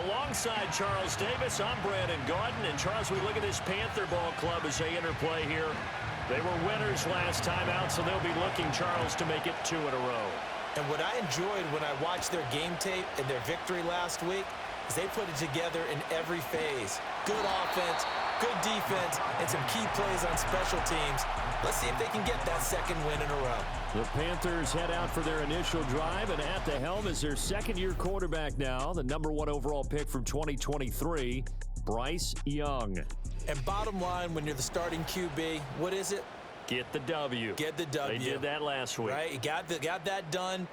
Alongside Charles Davis, I'm Brandon Gaudin. And Charles, we look at this Panther ball club as they interplay here. They were winners last time out, so they'll be looking, Charles, to make it 2 in a row. And what I enjoyed when I watched their game tape and their victory last week is they put it together in every phase. Good offense, good defense, and some key plays on special teams. Let's see if they can get that second win in a row. The Panthers head out for their initial drive, and at the helm is their second-year quarterback now, the #1 overall pick from 2023, Bryce Young. And bottom line, when you're the starting QB, what is it? Get the W. Get the W. They did that last week. Right, he got that done.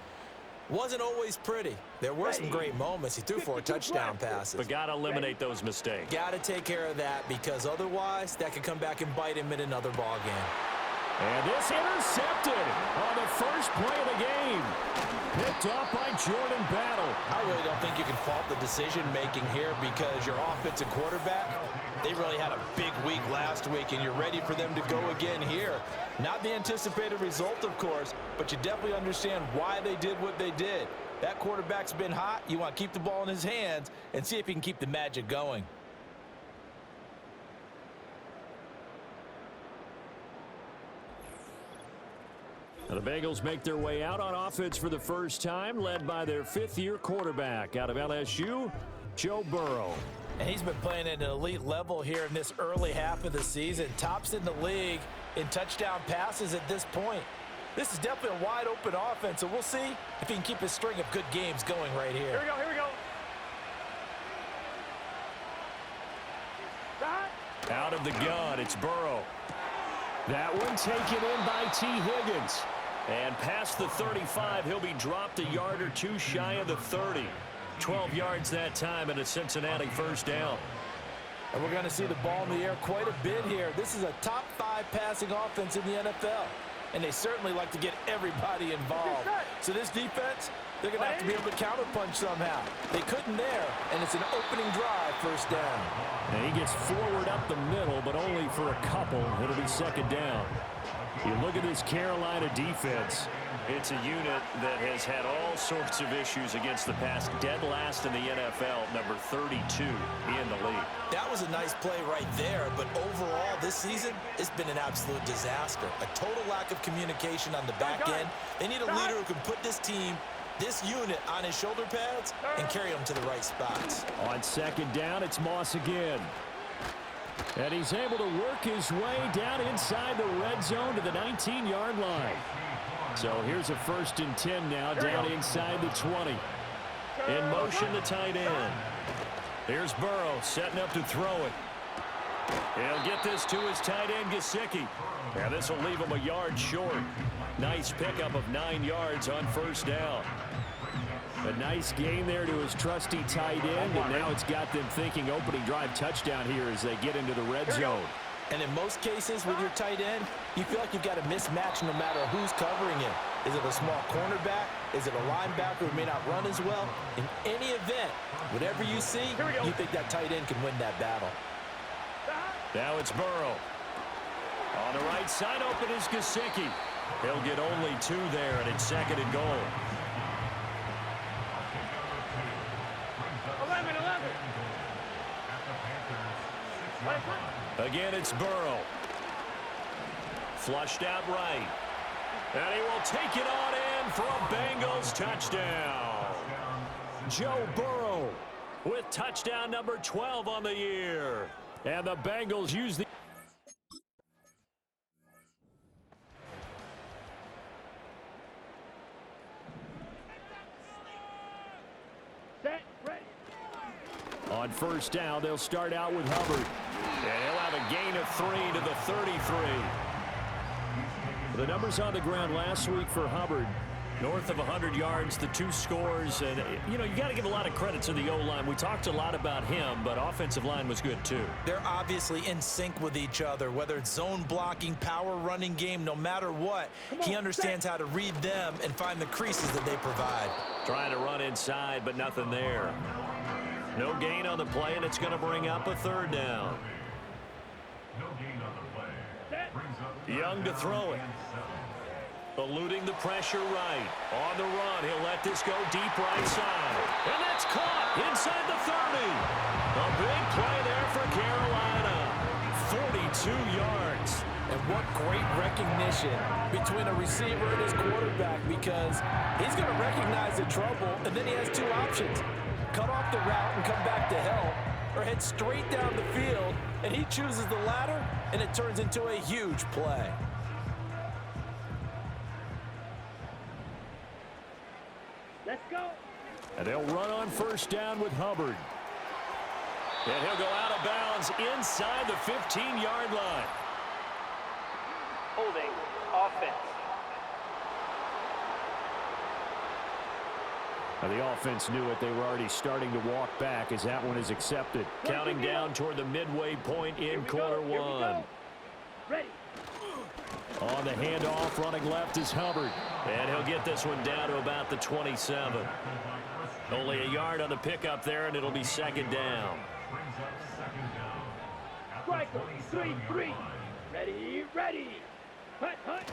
Wasn't always pretty. There were some great moments. He threw 4 touchdown passes. But got to eliminate those mistakes. Got to take care of that, because otherwise that could come back and bite him in another ball game. And this intercepted on the first play of the game. Picked off by Jordan Battle. I really don't think you can fault the decision-making here, because your offensive quarterback, they really had a big week last week, and you're ready for them to go again here. Not the anticipated result, of course, but you definitely understand why they did what they did. That quarterback's been hot. You want to keep the ball in his hands and see if he can keep the magic going. The Bengals make their way out on offense for the first time, led by their 5th-year quarterback out of LSU, Joe Burrow. And he's been playing at an elite level here in this early half of the season. Tops in the league in touchdown passes at this point. This is definitely a wide-open offense, so we'll see if he can keep his string of good games going right here. Here we go. Out of the gun, it's Burrow. That one taken in by T. Higgins. And past the 35, he'll be dropped a yard or two shy of the 30. 12 yards that time, and a Cincinnati first down. And we're going to see the ball in the air quite a bit here. This is a top 5 passing offense in the NFL. And they certainly like to get everybody involved. So this defense, they're going to have to be able to counterpunch somehow. They couldn't there, and it's an opening drive, first down. And he gets forward up the middle, but only for a couple. It'll be second down. You look at this Carolina defense. It's a unit that has had all sorts of issues against the pass. Dead last in the NFL, number 32 in the league. That was a nice play right there, but overall this season, it's been an absolute disaster. A total lack of communication on the back end. They need a leader who can put this team, this unit, on his shoulder pads and carry them to the right spots. On second down, it's Moss again. And he's able to work his way down inside the red zone to the 19-yard line. So here's a 1st and 10 now, down inside the 20. In motion, the tight end. Here's Burrow setting up to throw it. He'll get this to his tight end, Gesicki. And this will leave him a yard short. Nice pickup of 9 yards on first down. A nice gain there to his trusty tight end, and now it's got them thinking opening drive touchdown here as they get into the red zone. And in most cases with your tight end, you feel like you've got a mismatch no matter who's covering him. Is it a small cornerback? Is it a linebacker who may not run as well? In any event, whatever you see, you think that tight end can win that battle. Now it's Burrow. On the right side, open is Gesicki. He'll get only 2 there, and it's 2nd and goal. 11. Again, it's Burrow. Flushed out right. And he will take it on in for a Bengals touchdown. Joe Burrow with touchdown number 12 on the year. And the Bengals use the... On first down, they'll start out with Hubbard. And he'll have a gain of 3 to the 33. The numbers on the ground last week for Hubbard. North of 100 yards, the 2 scores. And, you know, you got to give a lot of credit to the O-line. We talked a lot about him, but offensive line was good too. They're obviously in sync with each other, whether it's zone blocking, power running game, no matter what. He understands how to read them and find the creases that they provide. Trying to run inside, but nothing there. No gain on the play, and it's going to bring up a 3rd down. Young to throw it. Eluding the pressure right. On the run, he'll let this go deep right side. And that's caught inside the 30. Mooney. A big play there for Carolina. 42 yards. And what great recognition between a receiver and his quarterback, because he's going to recognize the trouble, and then he has two options. Cut off the route and come back to help, or head straight down the field, and he chooses the latter, and it turns into a huge play. Let's go. And they'll run on first down with Hubbard. And he'll go out of bounds inside the 15-yard line. Holding offense. Now the offense knew it. They were already starting to walk back as that one is accepted. Counting down toward the midway point in quarter one. Ready. On the handoff, running left is Hubbard. And he'll get this one down to about the 27. Only a yard on the pickup there, and it'll be second down. Striker, 3-3. Ready, ready. Hut, hut.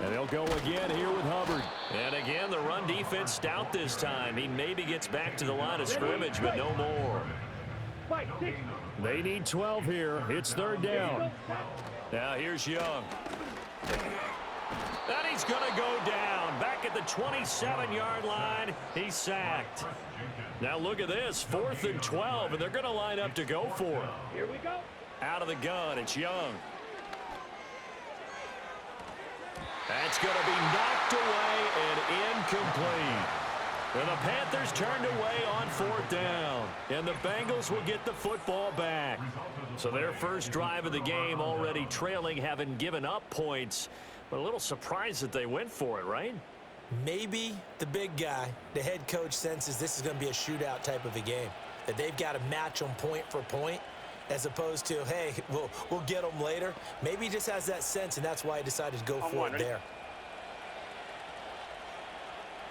And they'll go again here with Hubbard. And again, the run defense stout this time. He maybe gets back to the line of scrimmage, but no more. They need 12 here. It's third down. Now here's Young. And he's going to go down. Back at the 27-yard line. He's sacked. Now look at this. 4th and 12, and they're going to line up to go for it. Here we go. Out of the gun, it's Young. That's going to be knocked away and incomplete. And the Panthers turned away on 4th down. And the Bengals will get the football back. So their first drive of the game already trailing, having given up points. But a little surprised that they went for it, right? Maybe the big guy, the head coach, senses this is going to be a shootout type of a game. That they've got to match them point for point, as opposed to, hey, we'll get them later. Maybe he just has that sense, and that's why he decided to go for it there.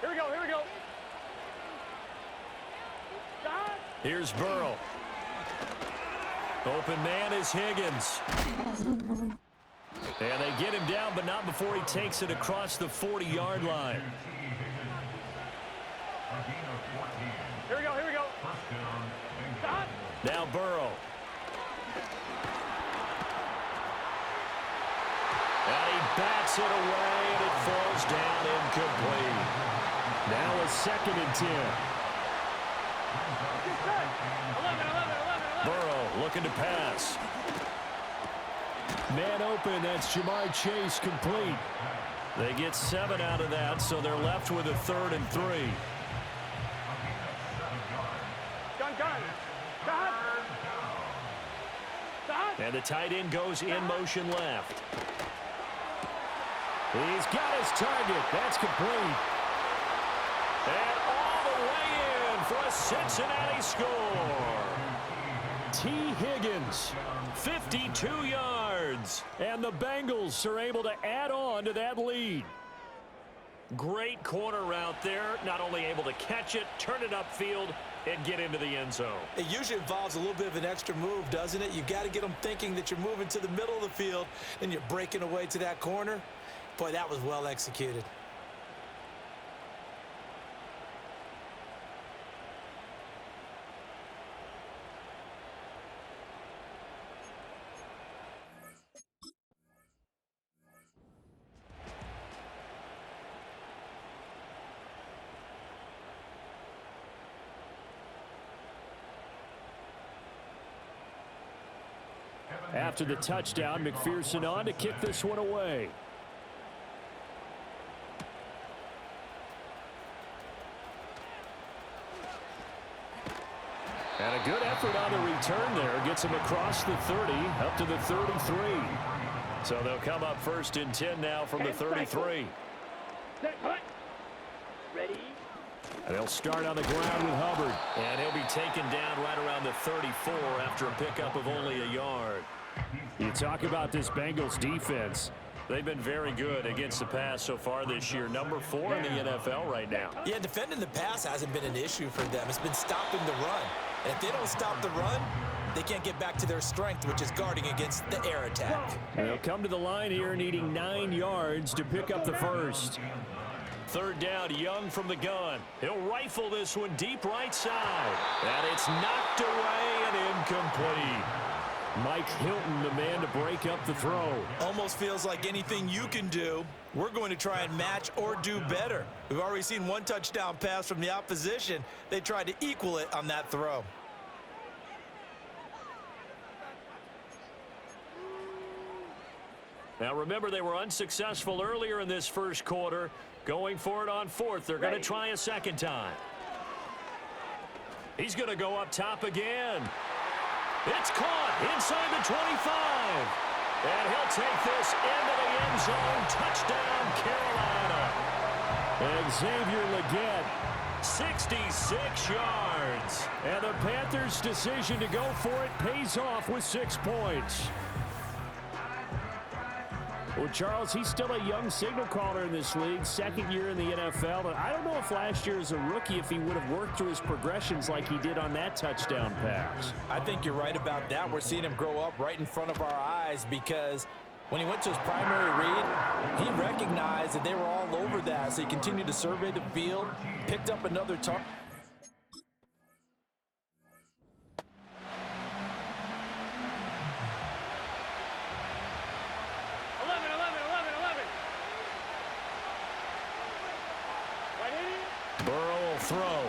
Here we go, here we go. Stop. Here's Burrow. Open man is Higgins. And they get him down, but not before he takes it across the 40-yard line. Here we go, here we go. Stop. Now Burrow. And he bats it away, and it falls down incomplete. Now a 2nd and 10. 11. Burrow looking to pass. Man open, that's Jamar Chase complete. They get 7 out of that, so they're left with a 3rd and 3. Gun. Stop. Stop. And the tight end goes in motion left. He's got his target. That's complete. And all the way in for a Cincinnati score. T. Higgins, 52 yards. And the Bengals are able to add on to that lead. Great corner route there. Not only able to catch it, turn it upfield, and get into the end zone. It usually involves a little bit of an extra move, doesn't it? You've got to get them thinking that you're moving to the middle of the field and you're breaking away to that corner. Boy, that was well executed. After the touchdown, McPherson on to kick this one away. And a good effort on the return there. Gets him across the 30, up to the 33. So they'll come up 1st and 10 now from the 33. Ready. And they'll start on the ground with Hubbard. And he'll be taken down right around the 34 after a pickup of only a yard. You talk about this Bengals defense. They've been very good against the pass so far this year. Number 4 in the NFL right now. Yeah, defending the pass hasn't been an issue for them. It's been stopping the run. And if they don't stop the run, they can't get back to their strength, which is guarding against the air attack. They'll come to the line here needing 9 yards to pick up the first. Third down, Young from the gun. He'll rifle this one deep right side. And it's knocked away and incomplete. Mike Hilton, the man to break up the throw. Almost feels like anything you can do, we're going to try and match or do better. We've already seen one touchdown pass from the opposition. They tried to equal it on that throw. Now remember, they were unsuccessful earlier in this first quarter. Going for it on fourth. They're going to try a second time. He's going to go up top again. It's caught inside the 25. And he'll take this into the end zone. Touchdown, Carolina. And Xavier Legette, 66 yards. And the Panthers' decision to go for it pays off with 6 points. Well, Charles, he's still a young signal caller in this league, second year in the NFL. And I don't know if last year as a rookie, if he would have worked through his progressions like he did on that touchdown pass. I think you're right about that. We're seeing him grow up right in front of our eyes because when he went to his primary read, he recognized that they were all over that. So he continued to survey the field, picked up another target. Throw.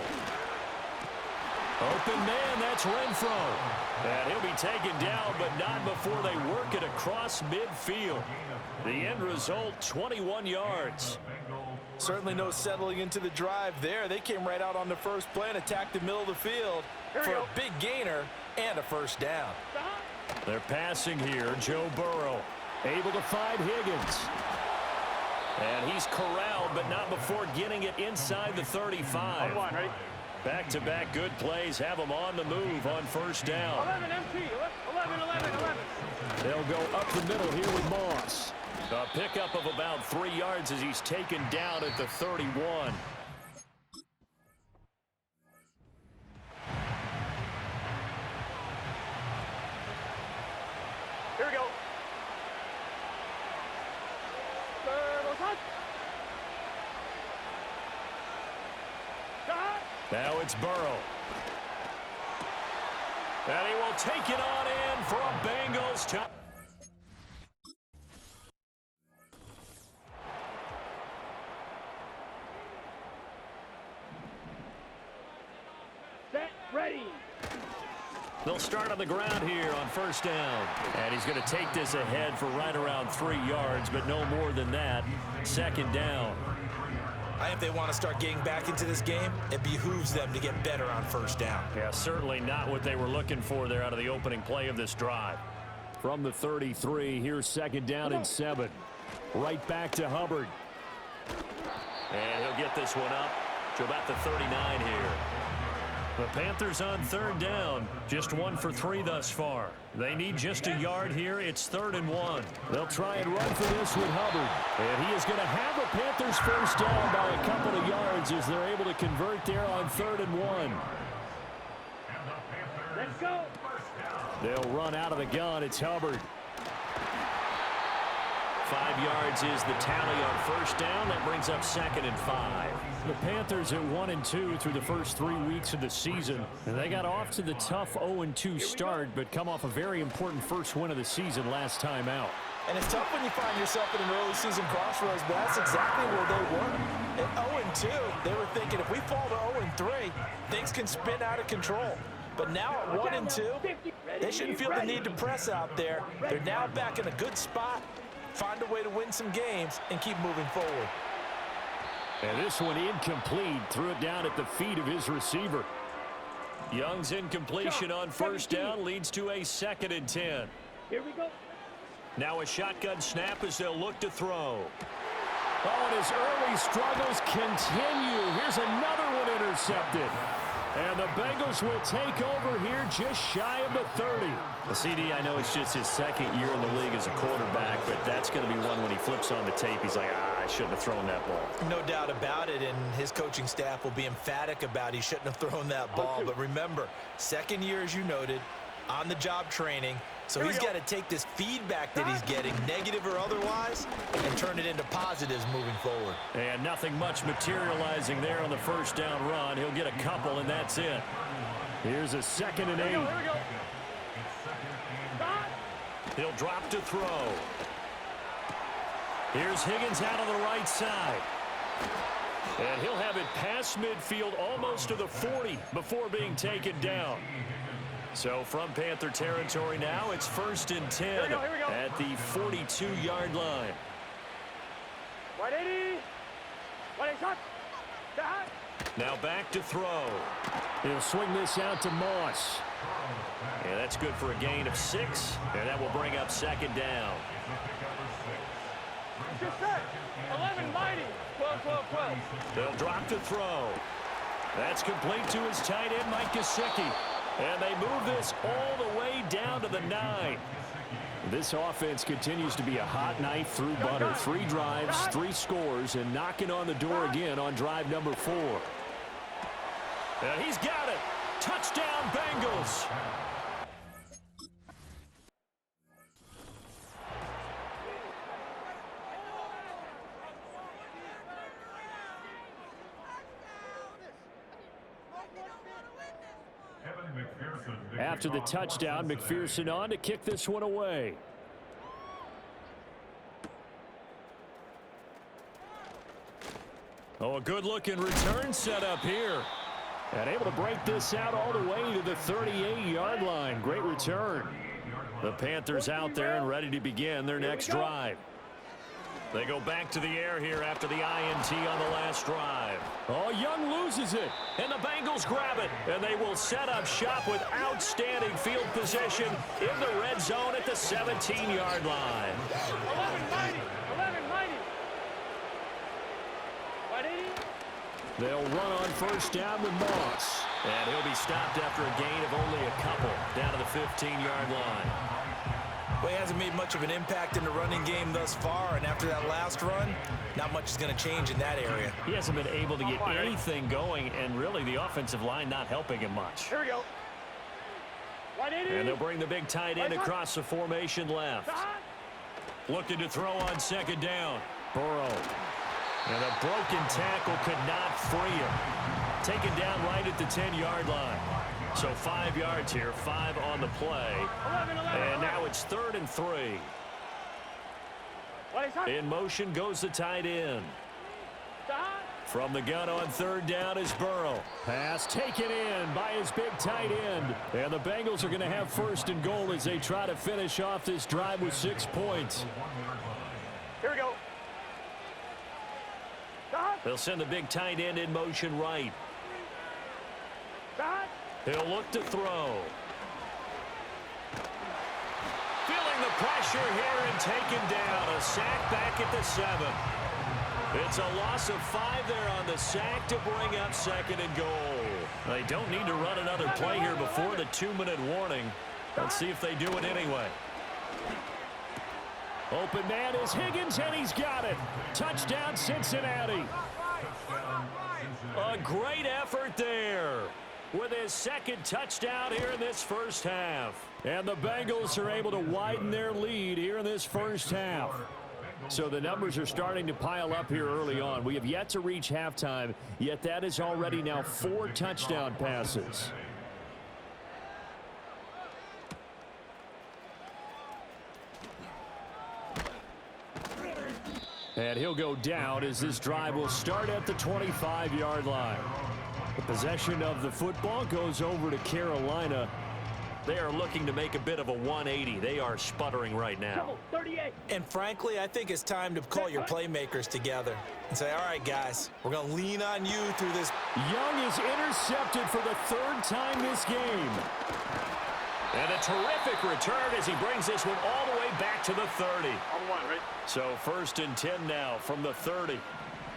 Open man, that's Renfro. And he'll be taken down, but not before they work it across midfield. The end result, 21 yards. Certainly no settling into the drive there. They came right out on the first play and attacked the middle of the field for a big gainer and a first down. They're passing here. Joe Burrow able to find Higgins. And he's corralled, but not before getting it inside the 35. Back-to-back good plays have him on the move on first down. 11 MT, 11. They'll go up the middle here with Moss. A pickup of about 3 yards as he's taken down at the 31. Here we go. Now it's Burrow. And he will take it on in for a Bengals touchdown. Set, ready. They'll start on the ground here on first down. And he's going to take this ahead for right around 3 yards, but no more than that. Second down. I think if they want to start getting back into this game, it behooves them to get better on first down. Yeah, certainly not what they were looking for there out of the opening play of this drive. From the 33, here's second down and 7. Right back to Hubbard. And he'll get this one up to about the 39 here. The Panthers on third down, just 1 for 3 thus far. They need just a yard here. It's 3rd and 1. They'll try and run for this with Hubbard. And he is going to have the Panthers first down by a couple of yards as they're able to convert there on 3rd and 1. Let's go. They'll run out of the gun. It's Hubbard. 5 yards is the tally on first down. That brings up 2nd and 5. The Panthers at 1-2 through the first 3 weeks of the season. And they got off to the tough 0-2 start, but come off a very important first win of the season last time out. And it's tough when you find yourself at an early season crossroads, but that's exactly where they were. At 0-2, they were thinking if we fall to 0-3, things can spin out of control. But now at 1-2, they shouldn't feel the need to press out there. They're now back in a good spot. Find a way to win some games and keep moving forward. And this one incomplete. Threw it down at the feet of his receiver. Young's incompletion on first down leads to a 2nd and 10. Here we go. Now a shotgun snap as they'll look to throw. Oh, and his early struggles continue. Here's another one intercepted. And the Bengals will take over here just shy of the 30. The CD, I know it's just his 2nd year in the league as a quarterback, but that's going to be one when he flips on the tape, he's like, I shouldn't have thrown that ball. No doubt about it, and his coaching staff will be emphatic about he shouldn't have thrown that ball. But remember, 2nd year, as you noted, on-the-job training. So he's got to take this feedback that he's getting, negative or otherwise, and turn it into positives moving forward. And nothing much materializing there on the first down run. He'll get a couple, and that's it. Here's a 2nd and 8. Here we go. He'll drop to throw. Here's Higgins out on the right side. And he'll have it past midfield almost to the 40 before being taken down. So from Panther territory now, it's 1st and 10 Here we go. at the 42-yard line. 180. 180 shot. Now back to throw. He'll swing this out to Moss. And that's good for a gain of 6, and that will bring up 2nd down. Just set. 11 mighty. 12, 12, 12. They'll drop to throw. That's complete to his tight end, Mike Gesicki. And they move this all the way down to the 9. This offense continues to be a hot knife through butter. 3 drives, 3 scores, and knocking on the door again on drive number 4. And he's got it. Touchdown, Bengals. After the touchdown, McPherson on to kick this one away. Oh, a good-looking return set up here. And able to break this out all the way to the 38-yard line. Great return. The Panthers out there and ready to begin their next drive. They go back to the air here after the INT on the last drive. Oh, Young loses it, and the Bengals grab it, and they will set up shop with outstanding field position in the red zone at the 17-yard line. 11 mighty. 11 mighty. 180. They'll run on first down with Moss, and he'll be stopped after a gain of only a couple down to the 15-yard line. Well, he hasn't made much of an impact in the running game thus far, and after that last run, not much is going to change in that area. He hasn't been able to get anything going, and really the offensive line not helping him much. Here we go. 180. And they'll bring the big tight end across the formation left. Looking to throw on 2nd down. Burrow. And a broken tackle could not free him. Taken down right at the 10-yard line. So 5 yards here, 5 on the play. 11. And now it's 3rd and 3. In motion goes the tight end. From the gun on 3rd down is Burrow. Pass taken in by his big tight end. And the Bengals are going to have 1st and goal as they try to finish off this drive with 6 points. Here we go. They'll send the big tight end in motion right. He'll look to throw. Feeling the pressure here and taken down. A sack back at the 7. It's a loss of 5 there on the sack to bring up 2nd and goal. They don't need to run another play here before the 2-minute warning. Let's see if they do it anyway. Open man is Higgins, and he's got it. Touchdown, Cincinnati. A great effort there with his 2nd touchdown here in this first half. And the Bengals are able to widen their lead here in this first half. So the numbers are starting to pile up here early on. We have yet to reach halftime, yet that is already now 4 touchdown passes. And he'll go down as this drive will start at the 25-yard line. The possession of the football goes over to Carolina. They are looking to make a bit of a 180. They are sputtering right now. 38. And frankly, I think it's time to call your playmakers together and say, all right, guys, we're going to lean on you through this. Young is intercepted for the 3rd time this game. And a terrific return as he brings this one all the way back to the 30. On 1, right? So 1st and 10 now from the 30.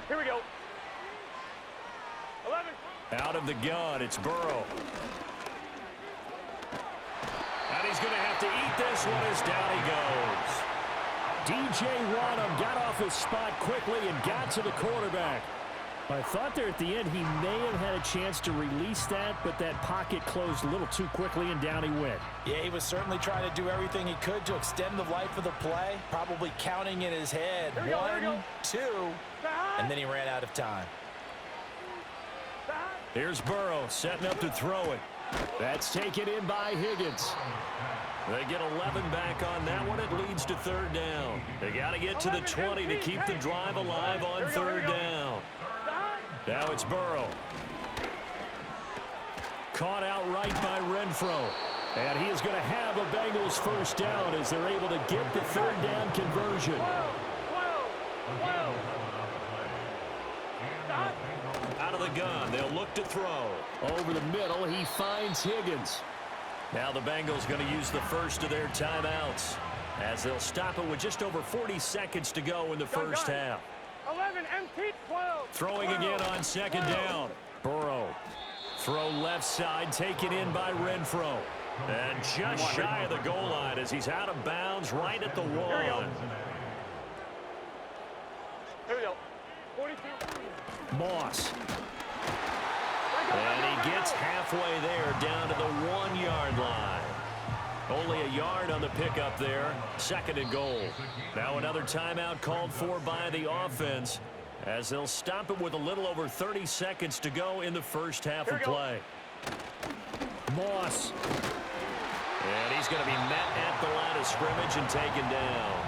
Here we go. 11. Out of the gun, it's Burrow. And he's going to have to eat this one as down he goes. DJ Wonnum got off his spot quickly and got to the quarterback. I thought there at the end he may have had a chance to release that, but that pocket closed a little too quickly, and down he went. Yeah, he was certainly trying to do everything he could to extend the life of the play, probably counting in his head. 1, 2, and then he ran out of time. Here's Burrow setting up to throw it. That's taken in by Higgins. They get 11 back on that one. It leads to 3rd down. They got to get to the 20 to keep the drive alive on 3rd down. Now it's Burrow. Caught outright by Renfro. And he is going to have a Bengals 1st down as they're able to get the 3rd down conversion. Out of the gun, they'll look to throw. Over the middle, he finds Higgins. Now the Bengals going to use the first of their timeouts as they'll stop it with just over 40 seconds to go in the first half. 11, empty, 12. Throwing again on 2nd down. Burrow. Throw left side, taken in by Renfro. And just shy of the goal line as he's out of bounds right at the 1. Here we go. 42. Moss. And he gets halfway there down to the 1-yard line. Only a yard on the pickup there. 2nd and goal. Now another timeout called for by the offense as they'll stop it with a little over 30 seconds to go in the first half of play. Moss. And he's going to be met at the line of scrimmage and taken down.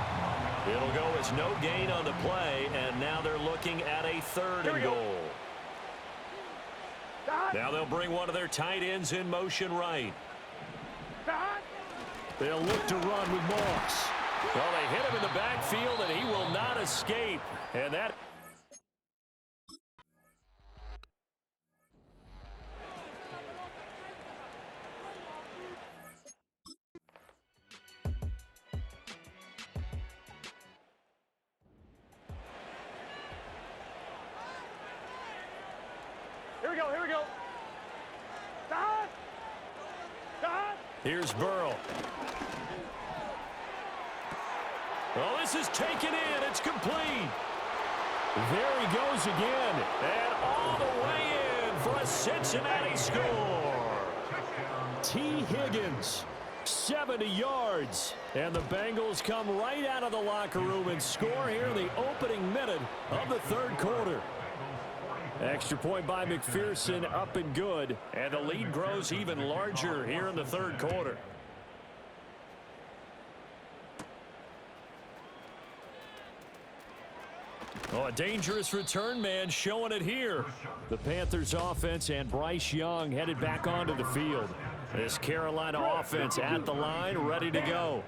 It'll go as no gain on the play, and now they're looking at a 3rd and goal. Now they'll bring one of their tight ends in motion right. They'll look to run with Moss. Well, they hit him in the backfield, and he will not escape. And that... Here we go, here we go. Stop! Stop! Here's Burrow. Oh, this is taken in. It's complete. There he goes again. And all the way in for a Cincinnati score. T. Higgins, 70 yards. And the Bengals come right out of the locker room and score here in the opening minute of the 3rd quarter. Extra point by McPherson, up and good. And the lead grows even larger here in the 3rd quarter. Oh, a dangerous return man showing it here. The Panthers offense and Bryce Young headed back onto the field. This Carolina offense at the line, ready to go.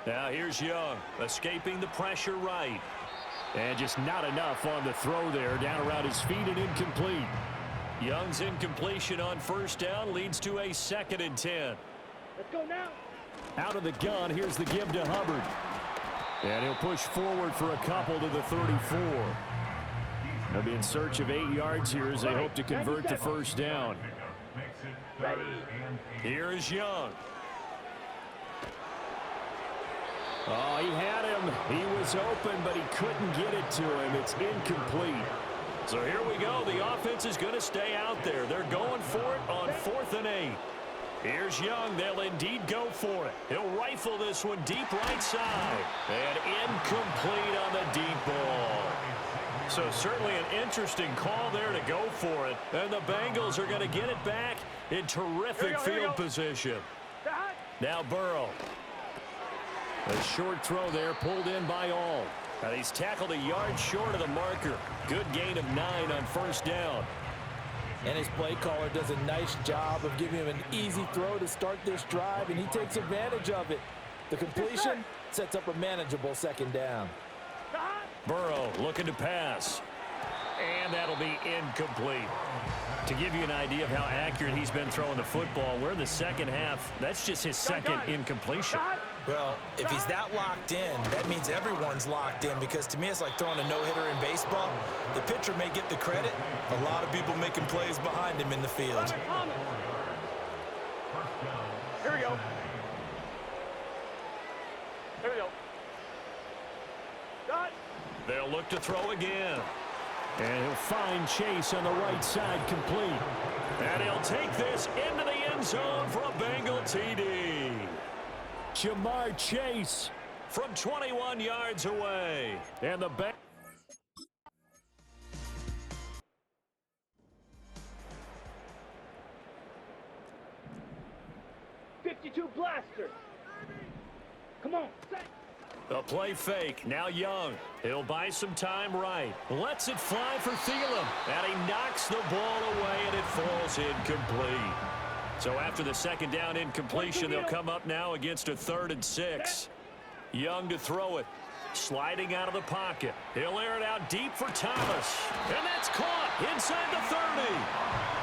Now here's Young, escaping the pressure right. And just not enough on the throw there, down around his feet and incomplete. Young's incompletion on 1st down leads to a 2nd and 10. Let's go now. Out of the gun, here's the give to Hubbard. And he'll push forward for a couple to the 34. They'll be in search of 8 yards here as they hope to convert the 1st down. Here is Young. Oh, he had him. He was open, but he couldn't get it to him. It's incomplete. So here we go. The offense is going to stay out there. They're going for it on 4th and 8. Here's Young. They'll indeed go for it. He'll rifle this one deep right side. And incomplete on the deep ball. So certainly an interesting call there to go for it. And the Bengals are going to get it back in terrific field position. Now Burrow. A short throw there pulled in by All. And he's tackled a yard short of the marker. Good gain of 9 on 1st down. And his play caller does a nice job of giving him an easy throw to start this drive, and he takes advantage of it. The completion sets up a manageable 2nd down. Burrow looking to pass. And that'll be incomplete. To give you an idea of how accurate he's been throwing the football, we're in the 2nd half. That's just his 2nd incompletion. Well, if he's that locked in, that means everyone's locked in, because to me it's like throwing a no-hitter in baseball. The pitcher may get the credit. A lot of people making plays behind him in the field. Here we go. Here we go. Done. They'll look to throw again. And he'll find Chase on the right side, complete. And he'll take this into the end zone for a Bengal TD. Jamar Chase from 21 yards away. And the back. 52 blaster. Come on. A play fake. Now Young. He'll buy some time right. Lets it fly for Thielen. And he knocks the ball away, and it falls incomplete. So after the second down incompletion, they'll come up now against a 3rd and 6. Young to throw it. Sliding out of the pocket. He'll air it out deep for Thomas. And that's caught inside the 30.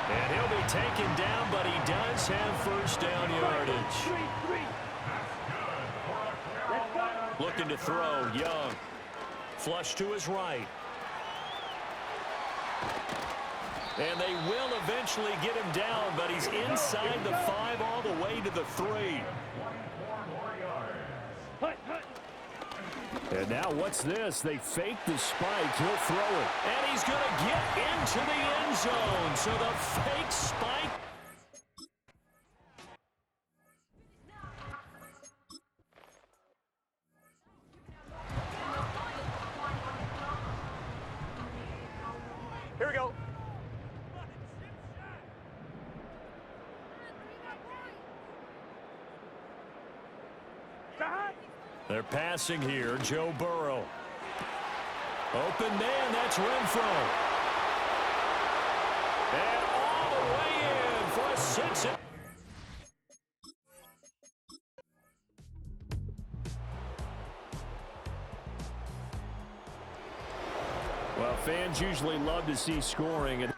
And he'll be taken down, but he does have first down yardage. Looking to throw, Young. Flush to his right. And they will eventually get him down, but he's inside the 5 all the way to the 3. And now what's this? They fake the spike. He'll throw it. And he's going to get into the end zone. So the fake spike. Here we go. They're passing here. Joe Burrow. Open man, that's Renfro. And all the way in for a 6. Well, fans usually love to see scoring, and